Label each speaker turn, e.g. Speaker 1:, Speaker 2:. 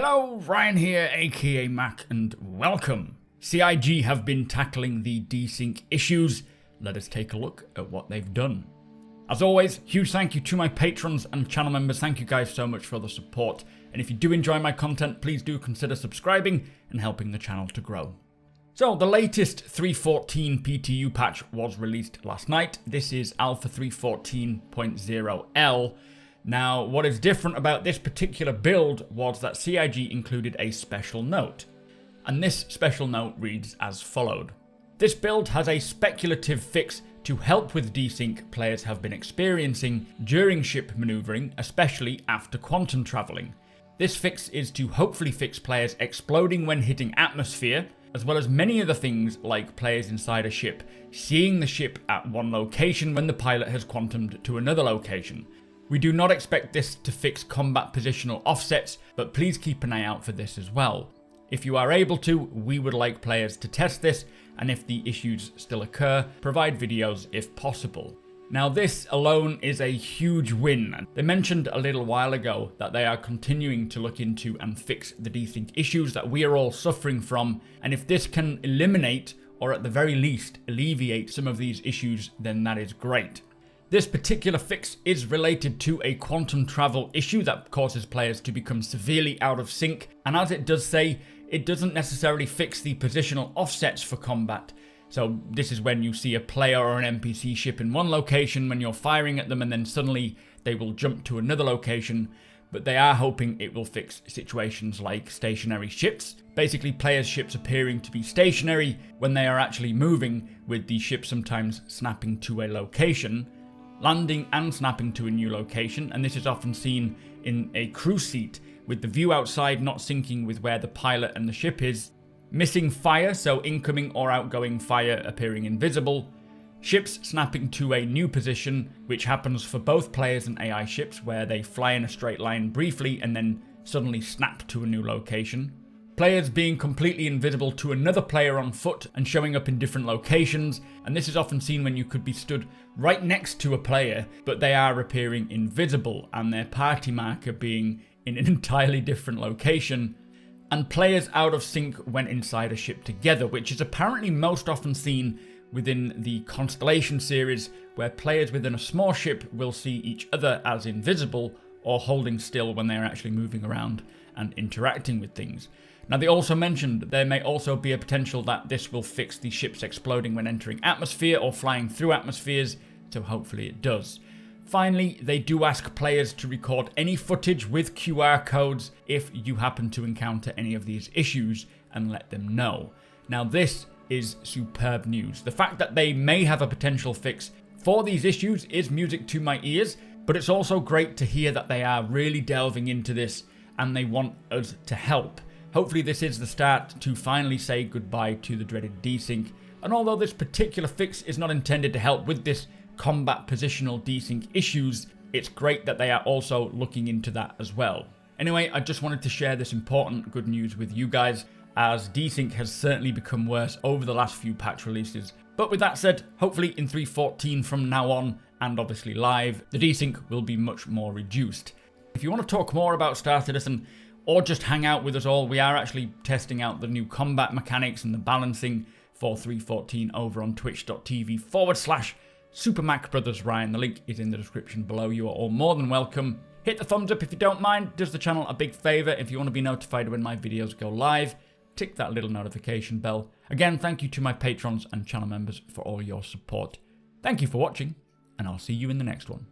Speaker 1: Hello, Ryan here, aka Mac, and welcome. CIG have been tackling the desync issues. Let us take a look at what they've done. As always, huge thank you to my patrons and channel members. Thank you guys so much for the support. And if you do enjoy my content, please do consider subscribing and helping the channel to grow. So the latest 3.14 PTU patch was released last night. This is Alpha 3.14.0L. Now, what is different about this particular build was that CIG included a special note. And this special note reads as followed. This build has a speculative fix to help with desync players have been experiencing during ship maneuvering, especially after quantum traveling. This fix is to hopefully fix players exploding when hitting atmosphere, as well as many other things like players inside a ship seeing the ship at one location when the pilot has quantumed to another location. We do not expect this to fix combat positional offsets, but please keep an eye out for this as well. If you are able to, we would like players to test this, and if the issues still occur, provide videos if possible. Now this alone is a huge win. They mentioned a little while ago that they are continuing to look into and fix the desync issues that we are all suffering from, and if this can eliminate, or at the very least alleviate some of these issues, then that is great. This particular fix is related to a quantum travel issue that causes players to become severely out of sync, and as it does say, it doesn't necessarily fix the positional offsets for combat. So this is when you see a player or an NPC ship in one location when you're firing at them, and then suddenly they will jump to another location, but they are hoping it will fix situations like stationary ships. Basically players' ships appearing to be stationary when they are actually moving, with the ship sometimes snapping to a location, landing and snapping to a new location, and this is often seen in a crew seat, with the view outside not syncing with where the pilot and the ship is, missing fire, so incoming or outgoing fire appearing invisible, ships snapping to a new position, which happens for both players and AI ships, where they fly in a straight line briefly and then suddenly snap to a new location, players being completely invisible to another player on foot and showing up in different locations, and this is often seen when you could be stood right next to a player, but they are appearing invisible and their party marker being in an entirely different location, and players out of sync when inside a ship together, which is apparently most often seen within the Constellation series, where players within a small ship will see each other as invisible or holding still when they're actually moving around and interacting with things. Now they also mentioned there may also be a potential that this will fix the ships exploding when entering atmosphere or flying through atmospheres, so hopefully it does. Finally, they do ask players to record any footage with QR codes if you happen to encounter any of these issues and let them know. Now this is superb news. The fact that they may have a potential fix for these issues is music to my ears, but it's also great to hear that they are really delving into this and they want us to help. Hopefully this is the start to finally say goodbye to the dreaded desync, and although this particular fix is not intended to help with this combat positional desync issues, it's great that they are also looking into that as well. Anyway, I just wanted to share this important good news with you guys, as desync has certainly become worse over the last few patch releases. But with that said, hopefully in 3.14 from now on, and obviously live, the desync will be much more reduced. If you want to talk more about Star Citizen, or just hang out with us all, we are actually testing out the new combat mechanics and the balancing for 3.14 over on twitch.tv/supermacbrothers Ryan. The link is in the description below. You are all more than welcome. Hit the thumbs up if you don't mind. Does the channel a big favour. If you want to be notified when my videos go live, tick that little notification bell. Again, thank you to my patrons and channel members for all your support. Thank you for watching, and I'll see you in the next one.